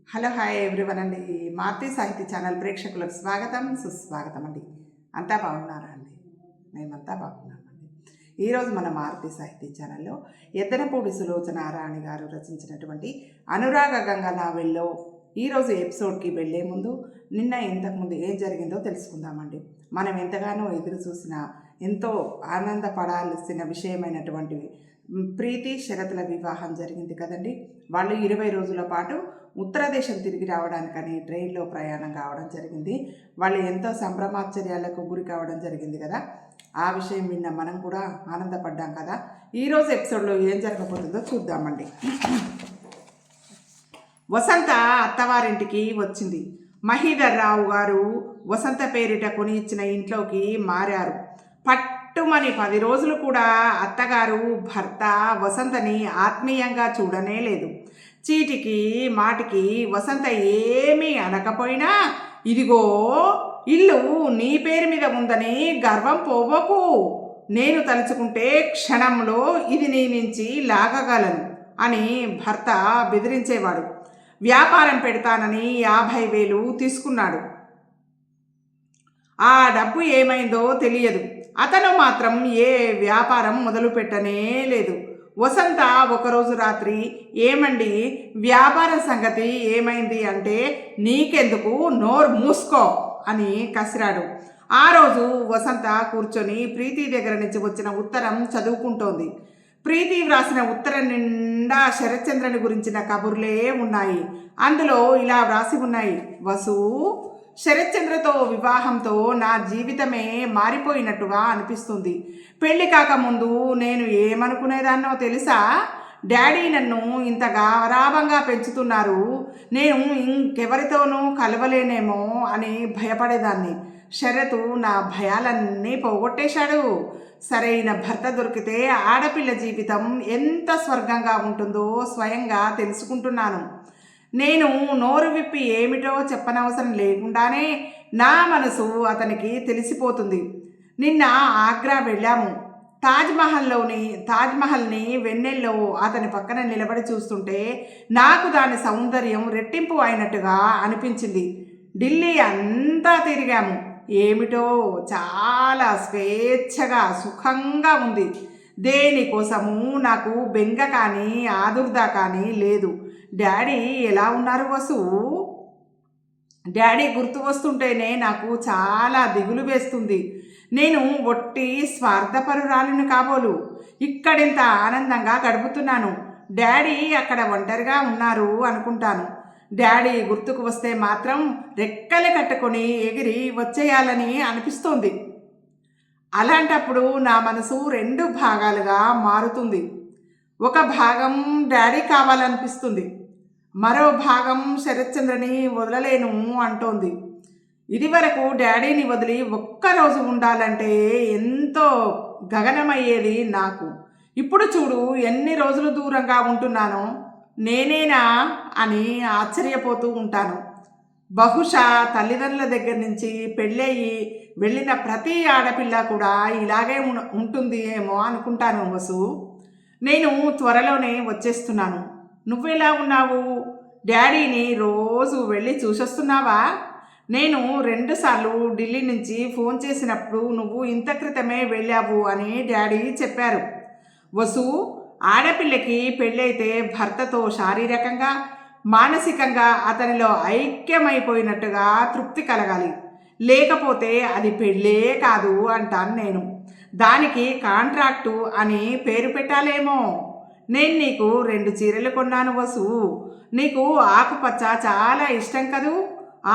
Hello hi everyone అండి. మారుతి సాహితీ channel ప్రేక్షకులకు స్వాగతం సుస్వాగతం అండి. అంతా బాగున్నారా అండి? మేమంతా బాగున్నామండి. ఈరోజు మన మారుతి సాహితీ ఛానల్లో ఎద్దనపూడి సులోచన రాణి గారు రచించినటువంటి అనురాగ గంగ నావెల్లో ఈరోజు ఎపిసోడ్కి వెళ్ళే ముందు ఇంతకుముందు ఏం జరిగిందో తెలుసుకుందామండి. మనం ఎంతగానో ఎదురు చూసిన ఎంతో ఆనందపడాల్సిన విషయమైనటువంటి ప్రీతి శరత్ల వివాహం జరిగింది కదండి. వాళ్ళు 20 రోజుల పాటు ఉత్తర దేశం తిరిగి రావడానికని ట్రైన్లో ప్రయాణం కావడం జరిగింది. వాళ్ళు ఎంతో సంభ్రమాశ్చర్యాలకు గురి కావడం జరిగింది కదా. ఆ విషయం విన్న మనం కూడా ఆనందపడ్డాం కదా. ఈరోజు ఎపిసోడ్లో ఏం జరగబోతుందో చూద్దామండి. వసంత అత్తవారింటికి వచ్చింది. మహీధర్ రావు గారు వసంత పేరిట కొని ఇచ్చిన ఇంట్లోకి మారారు. పట్టుమని 10 రోజులు కూడా అత్తగారు భర్త వసంతని ఆత్మీయంగా చూడనే లేదు. చీటికి మాటికి వసంత ఏమీ అనకపోయినా, ఇదిగో ఇల్లు నీ పేరు మీద ఉందని గర్వం పోవకు, నేను తలుచుకుంటే క్షణంలో ఇది నీ నుంచి లాగగలను అని భర్త బెదిరించేవాడు. వ్యాపారం పెడతానని 50,000 తీసుకున్నాడు. ఆ డబ్బు ఏమైందో తెలియదు. అతను మాత్రం ఏ వ్యాపారం మొదలు పెట్టనే లేదు. వసంత ఒకరోజు రాత్రి, ఏమండి వ్యాపారం సంగతి ఏమైంది అంటే, నీకెందుకు, నోరు మూసుకో అని కసిరాడు. ఆ రోజు వసంత కూర్చొని ప్రీతి దగ్గర నుంచి వచ్చిన ఉత్తరం చదువుకుంటోంది. ప్రీతి వ్రాసిన ఉత్తరం నిండా శరత్చంద్రని గురించిన కబుర్లే ఉన్నాయి. అందులో ఇలా వ్రాసి ఉన్నాయి: వసు, శరత్చంద్రతో వివాహంతో నా జీవితమే మారిపోయినట్టుగా అనిపిస్తుంది. పెళ్లి కాకముందు నేను ఏమనుకునేదాన్నో తెలుసా? డాడీ నన్ను ఇంత గారాబంగా పెంచుతున్నారు, నేను ఇంకెవరితోనూ కలవలేనేమో అని భయపడేదాన్ని. శరతు నా భయాలన్నీ పోగొట్టేశాడు. సరైన భర్త దొరికితే ఆడపిల్ల జీవితం ఎంత స్వర్గంగా ఉంటుందో స్వయంగా తెలుసుకుంటున్నాను. నేను నోరు విప్పి ఏమిటో చెప్పనవసరం లేకుండానే నా మనసు అతనికి తెలిసిపోతుంది. నిన్న ఆగ్రా వెళ్ళాము. తాజ్మహల్ని వెన్నెల్లో అతని పక్కన నిలబడి చూస్తుంటే నాకు దాని సౌందర్యం రెట్టింపు అయినట్టుగా అనిపించింది. ఢిల్లీ అంతా తిరిగాము. ఏమిటో చాలా స్వేచ్ఛగా సుఖంగా ఉంది. దేనికోసము నాకు బెంగ కానీ ఆదుర్దా కానీ లేదు. డాడీ ఎలా ఉన్నారు వసు? డాడీ గుర్తు వస్తుంటేనే నాకు చాలా దిగులు వేస్తుంది. నేను ఒట్టి స్వార్థపరురాలుని కాబోలు ఇక్కడింత ఆనందంగా గడుపుతున్నాను. డాడీ అక్కడ ఒంటరిగా ఉన్నారు అనుకుంటాను. డాడీ గుర్తుకు వస్తే మాత్రం రెక్కలు కట్టుకొని ఎగిరి వచ్చేయాలని అనిపిస్తోంది. అలాంటప్పుడు నా మనసు 2 భాగాలుగా మారుతుంది. ఒక భాగం డాడీ కావాలనిపిస్తుంది, మరో భాగం శరత్చంద్రని వదలలేను అంటోంది. ఇదివరకు డాడీని వదిలి ఒక్కరోజు ఉండాలంటే ఎంతో గగనమయ్యేది నాకు. ఇప్పుడు చూడు ఎన్ని రోజులు దూరంగా ఉంటున్నానో. నేనేనా అని ఆశ్చర్యపోతూ ఉంటాను. బహుశా తల్లిదండ్రుల దగ్గర నుంచి పెళ్ళయి వెళ్ళిన ప్రతి ఆడపిల్ల కూడా ఇలాగే ఉంటుంది ఏమో అనుకుంటాను వసు. నేను త్వరలోనే వచ్చేస్తున్నాను. నువ్వెలా ఉన్నావు? డాడీని రోజు వెళ్ళి చూసొస్తున్నావా? నేను 2 సార్లు ఢిల్లీ నుంచి ఫోన్ చేసినప్పుడు నువ్వు ఇంత క్రితమే వెళ్ళావు అని డాడీ చెప్పారు. వసు, ఆడపిల్లకి పెళ్ళైతే భర్తతో శారీరకంగా మానసికంగా అతనిలో ఐక్యమైపోయినట్టుగా తృప్తి కలగాలి. లేకపోతే అది పెళ్ళే కాదు అంటాను నేను. దానికి కాంట్రాక్టు అని పేరు పెట్టాలేమో. నేను నీకు 2 చీరలు కొన్నాను వసు. నీకు ఆకుపచ్చ చాలా ఇష్టం కదూ.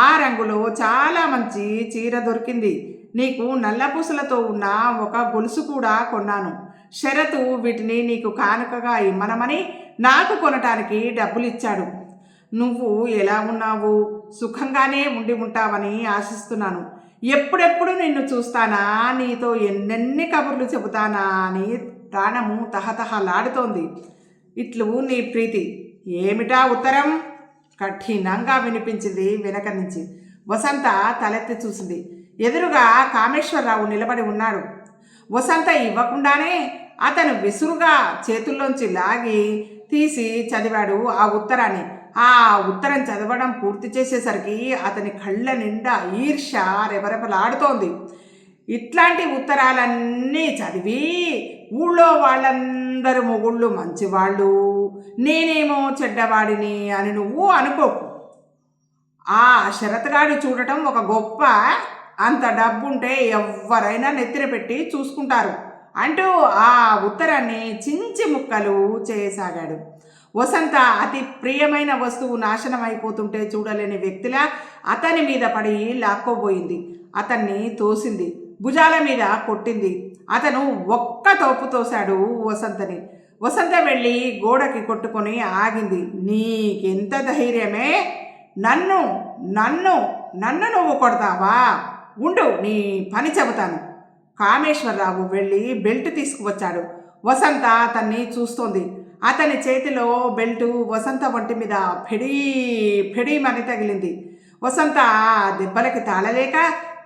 ఆ రంగులో చాలా మంచి చీర దొరికింది. నీకు నల్ల పూసలతో ఉన్న ఒక గొలుసు కూడా కొన్నాను. శరతు వీటిని నీకు కానుకగా ఇమ్మనమని నాకు కొనటానికి డబ్బులు ఇచ్చాడు. నువ్వు ఎలా ఉన్నావు? సుఖంగానే ఉండి ఉంటావని ఆశిస్తున్నాను. ఎప్పుడెప్పుడు నిన్ను చూస్తానా, నీతో ఎన్నెన్ని కబుర్లు చెబుతానా అని ప్రాణము తహతహలాడుతోంది. ఇట్లు నీ ప్రీతి. ఏమిటా ఉత్తరం? కఠినంగా వినిపించింది వెనక నుంచి. వసంత తలెత్తి చూసింది. ఎదురుగా కామేశ్వరరావు నిలబడి ఉన్నాడు. వసంత ఇవ్వకుండానే అతను విసురుగా చేతుల్లోంచి లాగి తీసి చదివాడు ఆ ఉత్తరాన్ని. ఆ ఉత్తరం చదవడం పూర్తి చేసేసరికి అతని కళ్ళ నిండా ఈర్ష్య రెపరెపలాడుతోంది. ఇట్లాంటి ఉత్తరాలన్నీ చదివి ఊళ్ళో వాళ్ళందరూ మొగుళ్ళు మంచివాళ్ళు, నేనేమో చెడ్డవాడిని అని నువ్వు అనుకోకు. ఆ శరత్గాడు చూడటం ఒక గొప్ప, అంత డబ్బుంటే ఎవరైనా నెత్తిన పెట్టి చూసుకుంటారు అంటూ ఆ ఉత్తరాన్ని చించి ముక్కలు చేయసాగాడు. వసంత అతి ప్రియమైన వస్తువు నాశనం అయిపోతుంటే చూడలేని వ్యక్తిలా అతని మీద పడి లాక్కోబోయింది. అతన్ని తోసింది, భుజాల మీద కొట్టింది. అతను ఒక్క తోపు తోశాడు వసంతని. వసంత వెళ్ళి గోడకి కొట్టుకొని ఆగింది. నీకెంత ధైర్యమే? నన్ను నన్ను నన్ను నువ్వు కొడతావా? ఉండు, నీ పని చెబుతాను. కామేశ్వరరావు వెళ్ళి బెల్ట్ తీసుకువచ్చాడు. వసంత అతన్ని చూస్తోంది. అతని చేతిలో బెల్టు వసంత ఒంటి మీద ఫెడీ ఫెడీమని తగిలింది. వసంత దెబ్బలకి తాళలేక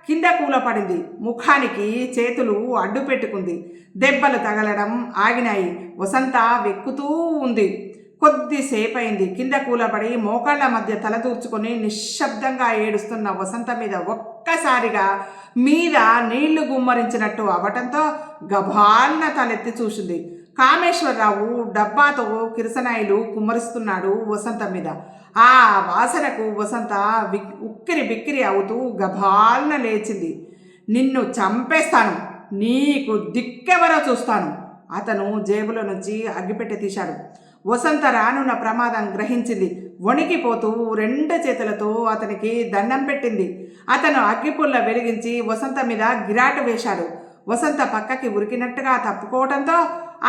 కింద కూలపడింది. ముఖానికి చేతులు అడ్డు పెట్టుకుంది. దెబ్బలు తగలడం ఆగినాయి. వసంత వెక్కుతూ ఉంది. కొద్దిసేపయింది. కింద కూలపడి మోకాళ్ళ మధ్య తలదూర్చుకొని నిశ్శబ్దంగా ఏడుస్తున్న వసంత మీద ఒక్కసారిగా మీద నీళ్లు గుమ్మరించినట్టు అవటంతో గభాల్న తలెత్తి చూసింది. కామేశ్వరరావు డబ్బాతో కిరసనాయిలు కుమ్మరిస్తున్నాడు వసంత మీద. ఆ వాసనకు వసంత ఉక్కిరి బిక్కిరి అవుతూ గభాల్న లేచింది. నిన్ను చంపేస్తాను, నీకు దిక్కెవరో చూస్తాను. అతను జేబులో నుంచి అగ్గిపెట్టె తీశాడు. వసంత రానున్న ప్రమాదం గ్రహించింది. వణికిపోతూ రెండు చేతులతో అతనికి దండం పెట్టింది. అతను అగ్గిపుల్ల వెలిగించి వసంత మీద గిరాటు వేశాడు. వసంత పక్కకి ఉరికినట్టుగా తప్పుకోవడంతో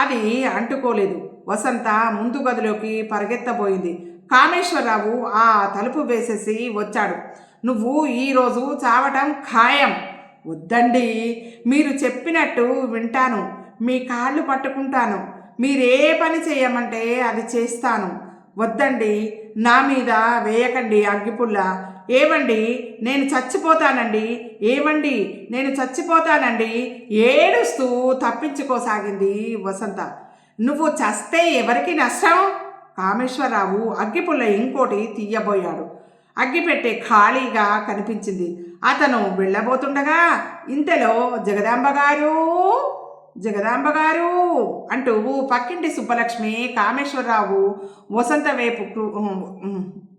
అది అంటుకోలేదు. వసంత ముందు గదిలోకి పరిగెత్తబోయింది. కామేశ్వరరావు ఆ తలుపు వేసేసి వచ్చాడు. నువ్వు ఈరోజు చావటం ఖాయం. వద్దండి, మీరు చెప్పినట్టు వింటాను, మీ కాళ్ళు పట్టుకుంటాను, మీరే పని చేయమంటే అది చేస్తాను. వద్దండి, నా మీద వేయకండి అగ్గిపుల్ల. ఏవండి, నేను చచ్చిపోతానండి, ఏవండి, నేను చచ్చిపోతానండి ఏడుస్తూ తప్పించుకోసాగింది వసంత. నువ్వు చస్తే ఎవరికి నష్టం? కామేశ్వరరావు అగ్గిపుల్ల ఇంకోటి తీయబోయాడు. అగ్గిపెట్టె ఖాళీగా కనిపించింది. అతను వెళ్ళబోతుండగా ఇంతలో జగదాంబగారు, జగదాంబగారు అంటూ పక్కింటి సుబ్బలక్ష్మి కామేశ్వరరావు వసంత వైపు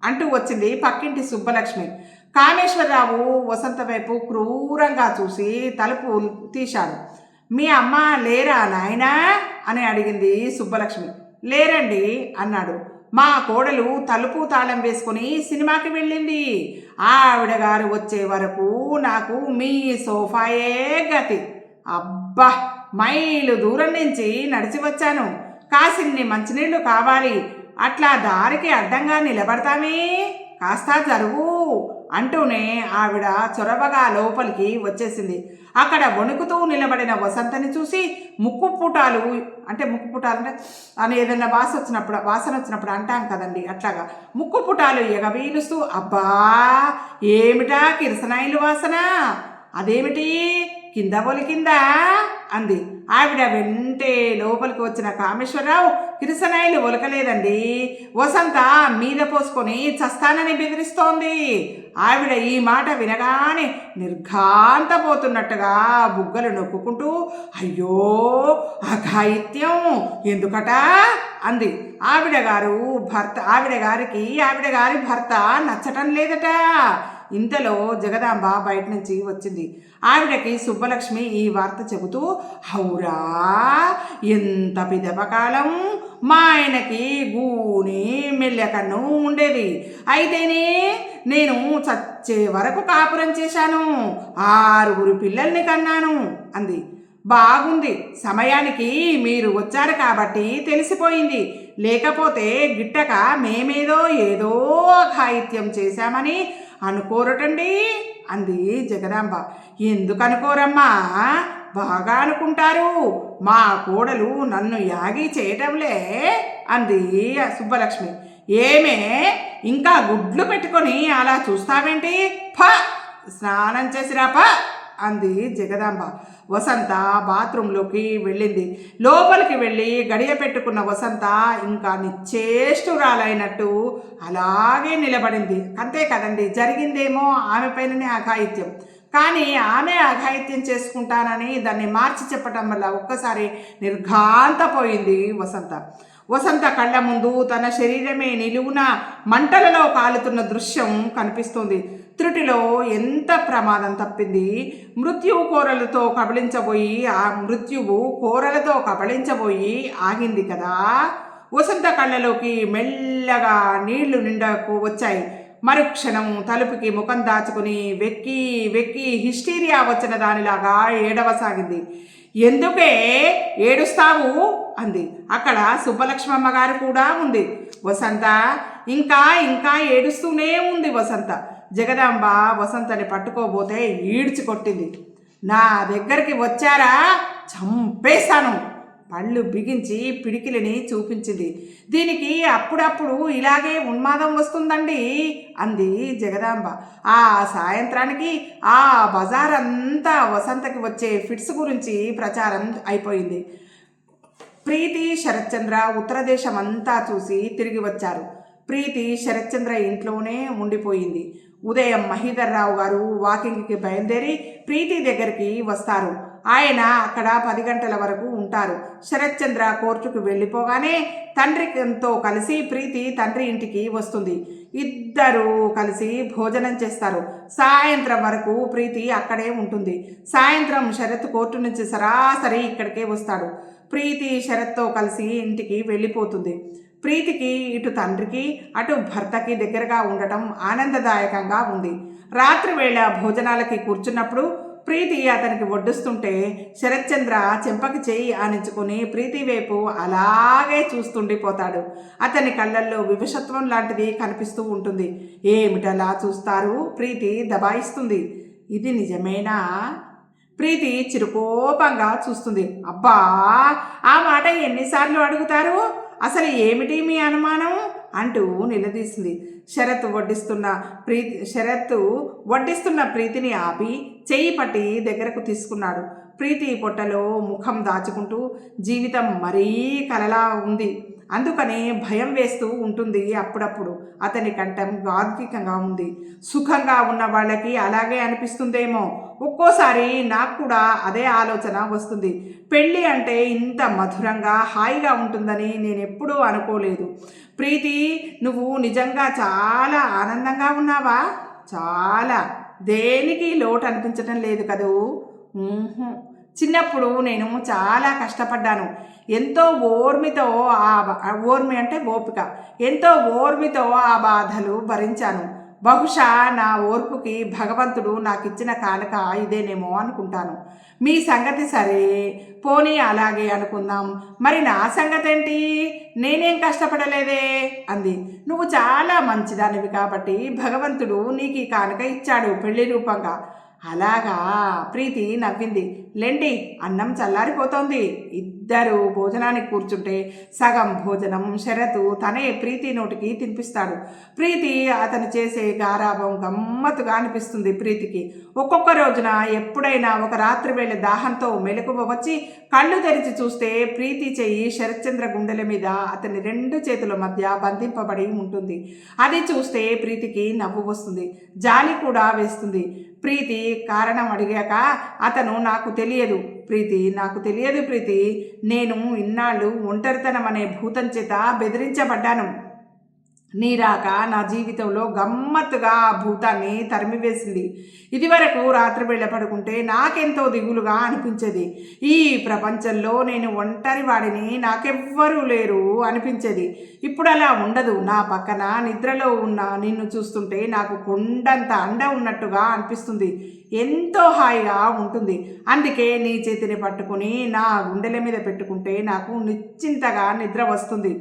అంటూ వచ్చింది. పక్కింటి సుబ్బలక్ష్మి కామేశ్వరరావు వసంత వైపు క్రూరంగా చూసి తలుపు తీశాడు. మీ అమ్మ లేరా నాయనా అని అడిగింది సుబ్బలక్ష్మి. లేరండి అన్నాడు. మా కోడలు తలుపు తాళం వేసుకుని సినిమాకి వెళ్ళింది. ఆవిడ గారు వచ్చే వరకు నాకు మీ సోఫాయే గతి. అబ్బా, మైలు దూరం నుంచి నడిచి వచ్చాను, కాసిన్ని మంచినీళ్లు కావాలి, అట్లా దారికి అడ్డంగా నిలబడతామే, కాస్త జరుగు అంటూనే ఆవిడ చొరవగా లోపలికి వచ్చేసింది. అక్కడ వణుకుతూ నిలబడిన వసంతని చూసి ముక్కుపుటాలు అంటే అని ఏదైనా వాసన వచ్చినప్పుడు అంటాం కదండి, అట్లాగా ముక్కుపుటాలు ఎగవీలుస్తూ, అబ్బా ఏమిటా కిరసనాయిలు వాసన, అదేమిటి కింద ఒలికిందా అంది. ఆవిడ వెంటే లోపలికి వచ్చిన కామేశ్వరరావు, కిరసనాయిలు ఒలకలేదండి, వసంత మీద పోసుకొని చస్తానని బెదిరిస్తోంది. ఆవిడ ఈ మాట వినగానే నిర్ఘాంతపోతున్నట్టుగా బుగ్గలు నొక్కుంటూ, అయ్యో అఘాయిత్యం ఎందుకట అంది. ఆవిడ గారి భర్త నచ్చటం లేదట. ఇంతలో జగదాంబ బయట నుంచి వచ్చింది. ఆవిడకి సుబ్బలక్ష్మి ఈ వార్త చెబుతూ, హౌరా ఎంత పిదపకాలం, మా ఆయనకి గూని మెల్లెకన్ను ఉండేది, అయితేనే నేను చచ్చే వరకు కాపురం చేశాను, 6 పిల్లల్ని కన్నాను అంది. బాగుంది, సమయానికి మీరు వచ్చారు కాబట్టి తెలిసిపోయింది, లేకపోతే గిట్టక మేమేదో ఏదో అఘాయిత్యం చేశామని అనుకోరటండి అంది జగదాంబ. ఎందుకు అనుకోరమ్మా, బాగా అనుకుంటారు, మా కోడలు నన్ను యాగి చేయటంలే అంది సుబ్బలక్ష్మి. ఏమే ఇంకా గుడ్లు పెట్టుకొని అలా చూస్తావేంటి, స్నానం చేసిరాప అంది జగదాంబ. వసంత బాత్రూంలోకి వెళ్ళింది. లోపలికి వెళ్ళి గడియ పెట్టుకున్న వసంత ఇంకా నిశ్చేష్టురాలైనట్టు అలాగే నిలబడింది. అంతే కదండి, జరిగిందేమో ఆమె పైననే అఘాయిత్యం, కానీ ఆమె అఘాయిత్యం చేసుకుంటానని దాన్ని మార్చి చెప్పటం వల్ల ఒక్కసారి నిర్ఘాంతపోయింది వసంత. వసంత కళ్ళ ముందు తన శరీరమే నిలువున మంటలలో కాలుతున్న దృశ్యం కనిపిస్తుంది. త్రుటిలో ఎంత ప్రమాదం తప్పింది. మృత్యువు కోరలతో కబళించబోయి ఆగింది కదా. వసంత కళ్ళలోకి మెల్లగా నీళ్లు నిండకు వచ్చాయి. మరుక్షణం తలుపుకి ముఖం దాచుకుని వెక్కి వెక్కి హిస్టీరియా వచ్చిన దానిలాగా ఏడవసాగింది. ఎందుకే ఏడుస్తావు అంది. అక్కడ సుబ్బలక్ష్మమ్మ గారు కూడా ఉంది. వసంత ఇంకా ఇంకా ఏడుస్తూనే ఉంది వసంత. జగదాంబ వసంతని పట్టుకోబోతే ఈడ్చి కొట్టింది. నా దగ్గరికి వచ్చారా చంపేశాను, పళ్ళు బిగించి పిడికిలిని చూపించింది. దీనికి అప్పుడప్పుడు ఇలాగే ఉన్మాదం వస్తుందండి అంది జగదాంబ. ఆ సాయంత్రానికి ఆ బజార్ అంతా వసంతకి వచ్చే ఫిట్స్ గురించి ప్రచారం అయిపోయింది. ప్రీతి శరత్చంద్ర ఉత్తరదేశం అంతా చూసి తిరిగి వచ్చారు. ప్రీతి శరత్చంద్ర ఇంట్లోనే ఉండిపోయింది. ఉదయం మహీధర్రావు గారు వాకింగ్కి బయలుదేరి ప్రీతి దగ్గరికి వస్తారు. ఆయన అక్కడ 10 గంటల వరకు ఉంటారు. శరత్చంద్ర కోర్టుకు వెళ్ళిపోగానే తండ్రితో కలిసి ప్రీతి తండ్రి ఇంటికి వస్తుంది. ఇద్దరూ కలిసి భోజనం చేస్తారు. సాయంత్రం వరకు ప్రీతి అక్కడే ఉంటుంది. సాయంత్రం శరత్ కోర్టు నుంచి సరాసరి ఇక్కడికే వస్తాడు. ప్రీతి శరత్తో కలిసి ఇంటికి వెళ్ళిపోతుంది. ప్రీతికి ఇటు తండ్రికి అటు భర్తకి దగ్గరగా ఉండటం ఆనందదాయకంగా ఉంది. రాత్రి వేళ భోజనాలకి కూర్చున్నప్పుడు ప్రీతి అతనికి వడ్డిస్తుంటే శరత్చంద్ర చెంపకి చేయి ఆనించుకుని ప్రీతి వైపు అలాగే చూస్తుండిపోతాడు. అతని కళ్ళల్లో వివశత్వం లాంటిది కనిపిస్తూ ఉంటుంది. ఏమిటలా చూస్తారు? ప్రీతి దబాయిస్తుంది. ఇది నిజమేనా? ప్రీతి చిరుకోపంగా చూస్తుంది. అబ్బా, ఆ మాట ఎన్నిసార్లు అడుగుతారు? అసలు ఏమిటి మీ అనుమానం అంటూ నిలదీసింది. శరత్ వడ్డిస్తున్న ప్రీతిని ఆపి చెయ్యి పట్టి దగ్గరకు తీసుకున్నాడు. ప్రీతి పొట్టలో ముఖం దాచుకుంటూ జీవితం మరీ కలలా ఉంది, అందుకని భయం వేస్తూ ఉంటుంది. అప్పుడప్పుడు అతని కంఠం గాద్గికంగా ఉంది. సుఖంగా ఉన్న వాళ్ళకి అలాగే అనిపిస్తుందేమో. ఒక్కోసారి నాకు కూడా అదే ఆలోచన వస్తుంది. పెళ్ళి అంటే ఇంత మధురంగా హాయిగా ఉంటుందని నేను ఎప్పుడూ అనుకోలేదు. ప్రీతి, నువ్వు నిజంగా చాలా ఆనందంగా ఉన్నావా? చాలా. దేనికి లోటు అనిపించటం లేదు కదూ? చిన్నప్పుడు నేను చాలా కష్టపడ్డాను. ఎంతో ఓర్మి అంటే ఓపిక, ఎంతో ఓర్మితో ఆ బాధలు భరించాను. బహుశా నా ఓర్పుకి భగవంతుడు నాకు ఇచ్చిన కానుక ఇదేనేమో అనుకుంటాను. మీ సంగతి సరే పోనీ అలాగే అనుకుందాం. మరి నా సంగతి ఏంటి? నేనేం కష్టపడలేదే అంది. నువ్వు చాలా మంచిదానివి కాబట్టి భగవంతుడు నీకు ఈ కానుక ఇచ్చాడు పెళ్లి రూపంగా. అలాగా? ప్రీతి నవ్వింది. లెండి, అన్నం చల్లారిపోతోంది. ఇద్దరు భోజనానికి కూర్చుంటే సగం భోజనం శరత్ తనే ప్రీతి నోటికి తినిపిస్తాడు. ప్రీతి అతను చేసే గారాభం గమ్మత్తుగా అనిపిస్తుంది ప్రీతికి. ఒక్కొక్క రోజున ఎప్పుడైనా ఒక రాత్రి వేళ దాహంతో మెలకువ వచ్చి కళ్ళు తెరిచి చూస్తే ప్రీతి చెయ్యి శరత్చంద్ర గుండెల మీద అతని 2 చేతుల మధ్య బంధింపబడి ఉంటుంది. అది చూస్తే ప్రీతికి నవ్వు వస్తుంది, జాలి కూడా వేస్తుంది. ప్రీతి కారణం అడిగాక అతను నాకు తెలియదు ప్రీతి, నేను ఇన్నాళ్ళు ఒంటరితనం అనే భూతం చేత బెదిరించబడ్డాను. నీరాక నా జీవితంలో గమ్మత్తుగా ఆ భూతాన్ని తరిమివేసింది. ఇదివరకు రాత్రి వేళ పడుకుంటే నాకెంతో దిగులుగా అనిపించేది. ఈ ప్రపంచంలో నేను ఒంటరి వాడిని, నాకెవ్వరూ లేరు అనిపించేది. ఇప్పుడు అలా ఉండదు. నా పక్కన నిద్రలో ఉన్న నిన్ను చూస్తుంటే నాకు కొండంత అండ ఉన్నట్టుగా అనిపిస్తుంది. ఎంతో హాయిగా ఉంటుంది. అందుకే నీ చేతిని పట్టుకుని నా గుండెల మీద పెట్టుకుంటే నాకు నిశ్చింతగా నిద్ర వస్తుంది.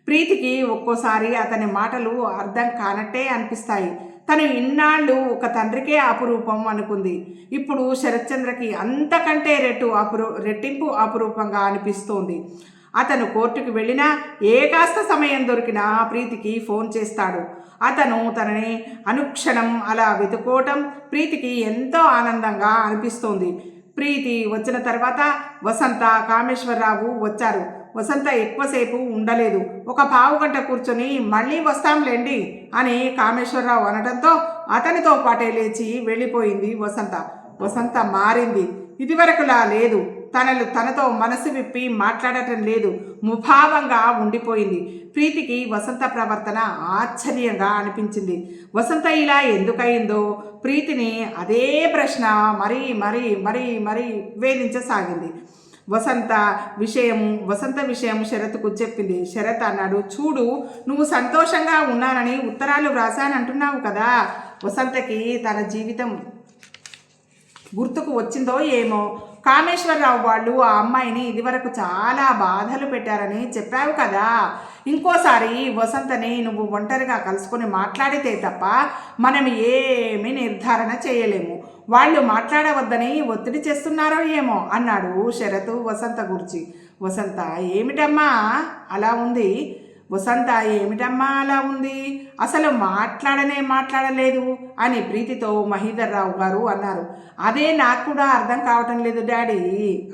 ప్రీతికి ఒక్కోసారి అతని మాటలు అర్థం కానట్టే అనిపిస్తాయి. తను ఇన్నాళ్ళు ఒక తండ్రికే అపురూపం అనుకుంది. ఇప్పుడు శరత్చంద్రకి అంతకంటే రెట్టింపు అపురూపంగా అనిపిస్తోంది. అతను కోర్టుకు వెళ్ళినా ఏ కాస్త సమయం దొరికినా ప్రీతికి ఫోన్ చేస్తాడు. అతను తనని అనుక్షణం అలా వెతుక్కోవటం ప్రీతికి ఎంతో ఆనందంగా అనిపిస్తోంది. ప్రీతి వచ్చిన తర్వాత వసంత, కామేశ్వరరావు వచ్చారు. వసంత ఎక్కువసేపు ఉండలేదు. ఒక పావుగంట కూర్చొని మళ్ళీ వస్తాంలేండి అని కామేశ్వరరావు అనడంతో అతనితో పాటే లేచి వెళ్ళిపోయింది వసంత. వసంత మారింది. ఇదివరకులా లేదు. తనతో మనసు విప్పి మాట్లాడటం లేదు. ముభావంగా ఉండిపోయింది. ప్రీతికి వసంత ప్రవర్తన ఆశ్చర్యంగా అనిపించింది. వసంత ఇలా ఎందుకయిందో ప్రీతిని అదే ప్రశ్న మరీ మరీ మరీ మరీ వేధించసాగింది. వసంత విషయం శరత్కు చెప్పింది. శరత్ అన్నాడు, చూడు, నువ్వు సంతోషంగా ఉన్నానని ఉత్తరాలు వ్రాసానంటున్నావు కదా. వసంతకి తన జీవితం గుర్తుకు వచ్చిందో ఏమో. కామేశ్వరరావు వాళ్ళు ఆ అమ్మాయిని ఇదివరకు చాలా బాధలు పెట్టారని చెప్పావు కదా. ఇంకోసారి వసంతని నువ్వు ఒంటరిగా కలుసుకొని మాట్లాడితే తప్ప మనం ఏమీ నిర్ధారణ చేయలేము. వాళ్ళు మాట్లాడవద్దని ఒత్తిడి చేస్తున్నారో ఏమో అన్నాడు శరత్ వసంత గురించి. వసంత ఏమిటమ్మా అలా ఉంది? అసలు మాట్లాడలేదు అని ప్రీతితో మహీధర్రావు గారు అన్నారు. అదే నాకు కూడా అర్థం కావటం లేదు డాడీ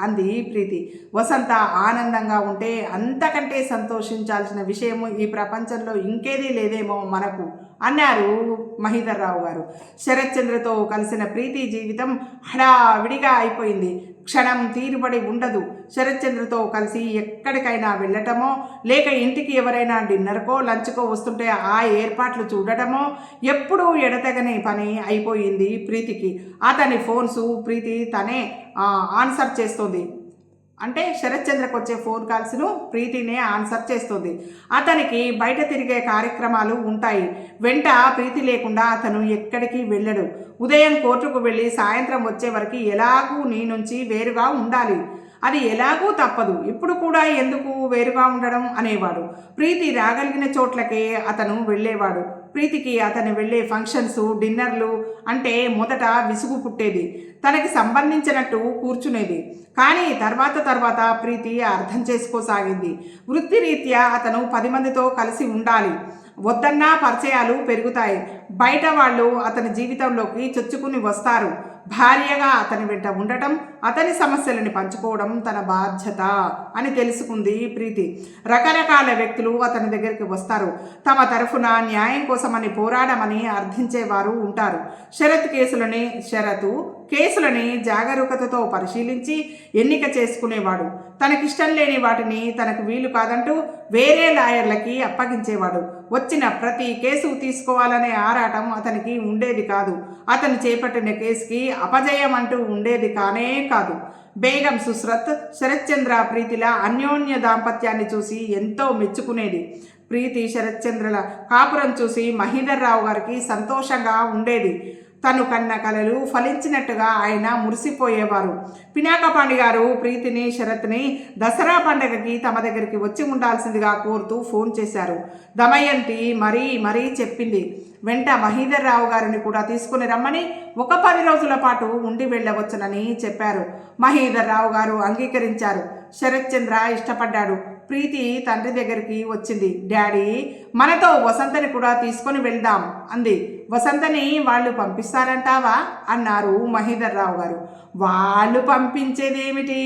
అంది ప్రీతి. వసంత ఆనందంగా ఉంటే అంతకంటే సంతోషించాల్సిన విషయము ఈ ప్రపంచంలో ఇంకేదీ లేదేమో మనకు అన్నారు మహీధర్రావు గారు. శరత్చంద్రతో కలిసిన ప్రీతి జీవితం హడావిడిగా అయిపోయింది. క్షణం తీరుబడి ఉండదు. శరత్చంద్రతో కలిసి ఎక్కడికైనా వెళ్ళటమో లేక ఇంటికి ఎవరైనా డిన్నర్కో లంచ్కో వస్తుంటే ఆ ఏర్పాట్లు చూడటమో ఎప్పుడూ ఎడతెగని పని అయిపోయింది ప్రీతికి. అతని ఫోన్స్ ప్రీతి తనే ఆన్సర్ చేస్తుంది. అంటే శరత్చంద్రకు వచ్చే ఫోన్ కాల్స్ను ప్రీతినే ఆన్సర్ చేస్తుంది. అతనికి బయట తిరిగే కార్యక్రమాలు ఉంటాయి. వెంట ప్రీతి లేకుండా అతను ఎక్కడికి వెళ్ళడు. ఉదయం కోర్టుకు వెళ్ళి సాయంత్రం వచ్చే వరకు ఎలాగూ నీ నుంచి వేరుగా ఉండాలి. అది ఎలాగూ తప్పదు. ఇప్పుడు కూడా ఎందుకు వేరుగా ఉండడం అనేవాడు. ప్రీతి రాగలిగిన చోట్లకే అతను వెళ్ళేవాడు. ప్రీతికి అతను వెళ్ళే ఫంక్షన్స్, డిన్నర్లు అంటే మొదట విసుగు పుట్టేది. తనకి సంబంధించినట్టు కూర్చునేది. కానీ తర్వాత ప్రీతి అర్థం చేసుకోసాగింది. వృత్తిరీత్యా అతను 10 మందితో కలిసి ఉండాలి. వద్దన్నా పరిచయాలు పెరుగుతాయి. బయట వాళ్ళు అతని జీవితంలోకి చొచ్చుకుని వస్తారు. భార్యగా అతని వెంట ఉండటం, అతని సమస్యలని పంచుకోవడం తన బాధ్యత అని తెలుసుకుంది ప్రీతి. రకరకాల వ్యక్తులు అతని దగ్గరికి వస్తారు. తమ తరఫున న్యాయం కోసమని పోరాడమని అర్థించేవారు ఉంటారు. షరతు కేసులని జాగరూకతతో పరిశీలించి ఎన్నిక చేసుకునేవాడు. తనకిష్టం లేని వాటిని తనకు వీలు కాదంటూ వేరే లాయర్లకి అప్పగించేవాడు. వచ్చిన ప్రతి కేసు తీసుకోవాలనే ఆరాటం అతనికి ఉండేది కాదు. అతను చేపట్టిన కేసుకి అపజయం అంటూ ఉండేది కానే కాదు. బేగం సుశ్రత్, శరత్చంద్ర ప్రీతిల అన్యోన్య దాంపత్యాన్ని చూసి ఎంతో మెచ్చుకునేది. ప్రీతి శరత్చంద్రల కాపురం చూసి మహీధర్రావు గారికి సంతోషంగా ఉండేది. తను కన్న కలలు ఫలించినట్టుగా ఆయన మురిసిపోయేవారు. పినాకపాండి గారు ప్రీతిని, శరత్ని దసరా పండగకి తమ దగ్గరికి వచ్చి ఉండాల్సిందిగా కోరుతూ ఫోన్ చేశారు. దమయంతి మరీ చెప్పింది. వెంట మహీధర్రావు గారిని కూడా తీసుకుని రమ్మని, ఒక 10 రోజుల పాటు ఉండి వెళ్ళవచ్చునని చెప్పారు. మహీధర్రావు గారు అంగీకరించారు. శరత్చంద్ర ఇష్టపడ్డాడు. ప్రీతి తండ్రి దగ్గరికి వచ్చింది. డాడీ, మనతో వసంతని కూడా తీసుకొని వెళ్దాం అంది. వసంతని వాళ్ళు పంపిస్తారంటావా అన్నారు మహీధర్రావు గారు. వాళ్ళు పంపించేదేమిటి,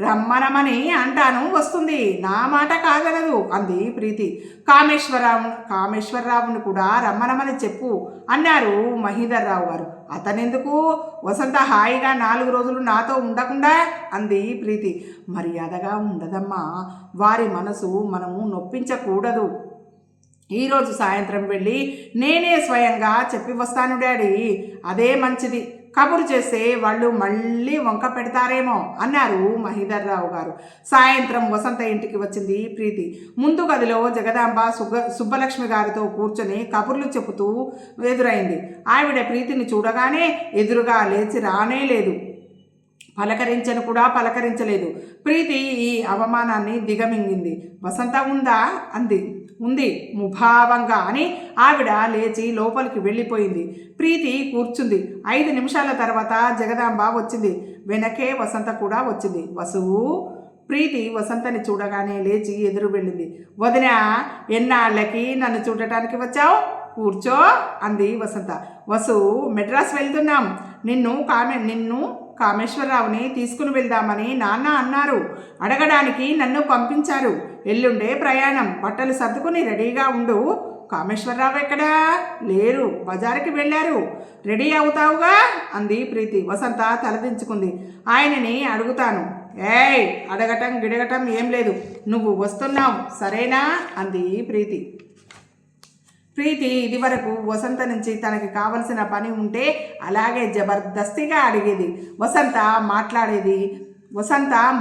రమ్మనమని అంటాను, వస్తుంది, నా మాట కాగలదు అంది ప్రీతి. కామేశ్వరరావును కూడా రమ్మనమని చెప్పు అన్నారు మహీధర్రావు గారు. అతనెందుకు, వసంత హాయిగా 4 రోజులు నాతో ఉండకుండా అంది ప్రీతి. మర్యాదగా ఉండదమ్మా, వారి మనసు మనము నొప్పించకూడదు. ఈరోజు సాయంత్రం వెళ్ళి నేనే స్వయంగా చెప్పి వస్తాను డాడీ, అదే మంచిది. కబురు చేస్తే వాళ్ళు మళ్ళీ వంక పెడతారేమో అన్నారు మహీధర్రావు గారు. సాయంత్రం వసంత ఇంటికి వచ్చింది ప్రీతి. ముందు గదిలో జగదాంబ సుబ్బలక్ష్మి గారితో కూర్చొని కబుర్లు చెబుతూ ఎదురైంది. ఆవిడ ప్రీతిని చూడగానే ఎదురుగా లేచి రానే లేదు. పలకరించలేదు. ప్రీతి ఈ అవమానాన్ని దిగమింగింది. వసంత ఉందా అంది. ఉంది ముభావంగా అని ఆవిడ లేచి లోపలికి వెళ్ళిపోయింది. ప్రీతి కూర్చుంది. 5 నిమిషాల తర్వాత జగదాంబ వచ్చింది. వెనకే వసంత కూడా వచ్చింది. వసువు, ప్రీతి వసంతని చూడగానే లేచి ఎదురు వెళ్ళింది. వదిన, ఎన్నాళ్ళకి నన్ను చూడటానికి వచ్చావు? కూర్చో అంది వసంత. వసు, మెడ్రాస్ వెళ్తున్నాం. నిన్ను కామేశ్వరరావుని తీసుకుని వెళ్దామని నాన్న అన్నారు. అడగడానికి నన్ను పంపించారు. ఎల్లుండే ప్రయాణం. బట్టలు సర్దుకుని రెడీగా ఉండు. కామేశ్వరరావు ఎక్కడా? లేరు, బజారుకి వెళ్ళారు. రెడీ అవుతావుగా అంది ప్రీతి. వసంత తలదించుకుంది. ఆయనని అడుగుతాను. ఏయ్, అడగటం గిడగటం ఏం లేదు. నువ్వు వస్తున్నావు సరేనా అంది ప్రీతి. ప్రీతి ఇదివరకు వసంత నుంచి తనకి కావలసిన పని ఉంటే అలాగే జబర్దస్తిగా అడిగేది. వసంత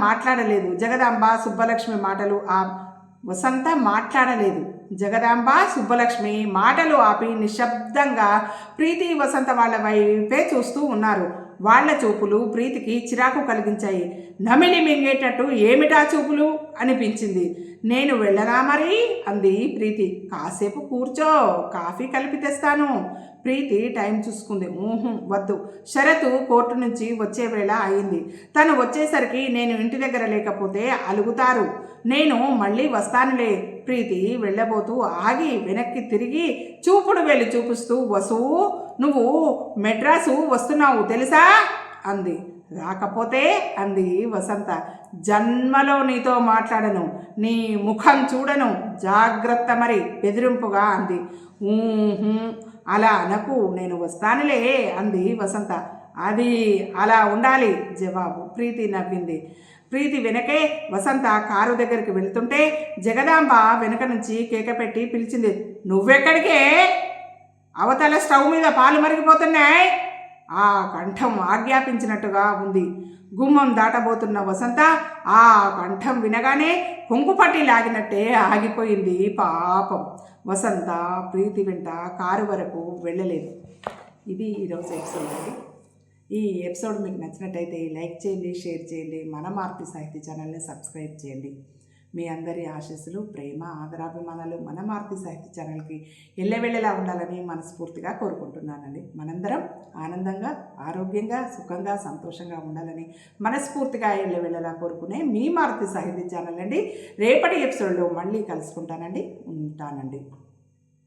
మాట్లాడలేదు. జగదాంబ సుబ్బలక్ష్మి మాటలు ఆపి నిశ్శబ్దంగా ప్రీతి వసంత వాళ్ళ వైపే చూస్తూ ఉన్నారు. వాళ్ల చూపులు ప్రీతికి చిరాకు కలిగించాయి. నమిలి మింగేటట్టు ఏమిటా చూపులు అనిపించింది. నేను వెళ్ళనా మరి అంది ప్రీతి. కాసేపు కూర్చో, కాఫీ కలిపి తెస్తాను. ప్రీతి టైం చూసుకుంది. వద్దు, శరత్ కోర్టు నుంచి వచ్చే వేళ అయింది. తను వచ్చేసరికి నేను ఇంటి దగ్గర లేకపోతే అలుగుతారు. నేను మళ్ళీ వస్తానులే. ప్రీతి వెళ్ళబోతూ ఆగి వెనక్కి తిరిగి చూపుడు వెళ్ళి చూపిస్తూ, వసు, నువ్వు మెడ్రాసు వస్తున్నావు తెలుసా అంది. రాకపోతే అంది వసంత. జన్మలో నీతో మాట్లాడను, నీ ముఖం చూడను, జాగ్రత్త మరి బెదిరింపుగా అంది. అలా అనకు, నేను వస్తానులే అంది వసంత. అది అలా ఉండాలి జవాబు. ప్రీతి నవ్వింది. ప్రీతి వెనకే వసంత కారు దగ్గరికి వెళ్తుంటే జగదాంబ వెనక నుంచి కేక పెట్టి పిలిచింది. నువ్వెక్కడికే? అవతల స్టవ్ మీద పాలు మరిగిపోతున్నాయి. ఆ కంఠం ఆజ్ఞాపించినట్టుగా ఉంది. గుమ్మం దాటబోతున్న వసంత ఆ కంఠం వినగానే కొంగుపట్టి లాగినట్టే ఆగిపోయింది. పాపం వసంత ప్రీతి వెంట కారు వరకు వెళ్ళలేదు. ఇది ఈరోజు ఎపిసోడ్ అండి. ఈ ఎపిసోడ్ మీకు నచ్చినట్టయితే లైక్ చేయండి, షేర్ చేయండి. మన మార్తి సాహితీ ఛానల్ని సబ్స్క్రైబ్ చేయండి. మీ అందరి ఆశీస్సులు, ప్రేమ, ఆదరాభిమానాలు మన మార్తి సాహితీ ఛానల్కి ఎల్లవెళ్ళలా ఉండాలని మనస్ఫూర్తిగా కోరుకుంటున్నానండి. మనందరం ఆనందంగా, ఆరోగ్యంగా, సుఖంగా, సంతోషంగా ఉండాలని మనస్ఫూర్తిగా ఎల్లవెళ్ళలా కోరుకునే మీ మార్తి సాహితీ ఛానల్ అండి. రేపటి ఎపిసోడ్లో మళ్ళీ కలుసుకుంటానండి. ఉంటానండి.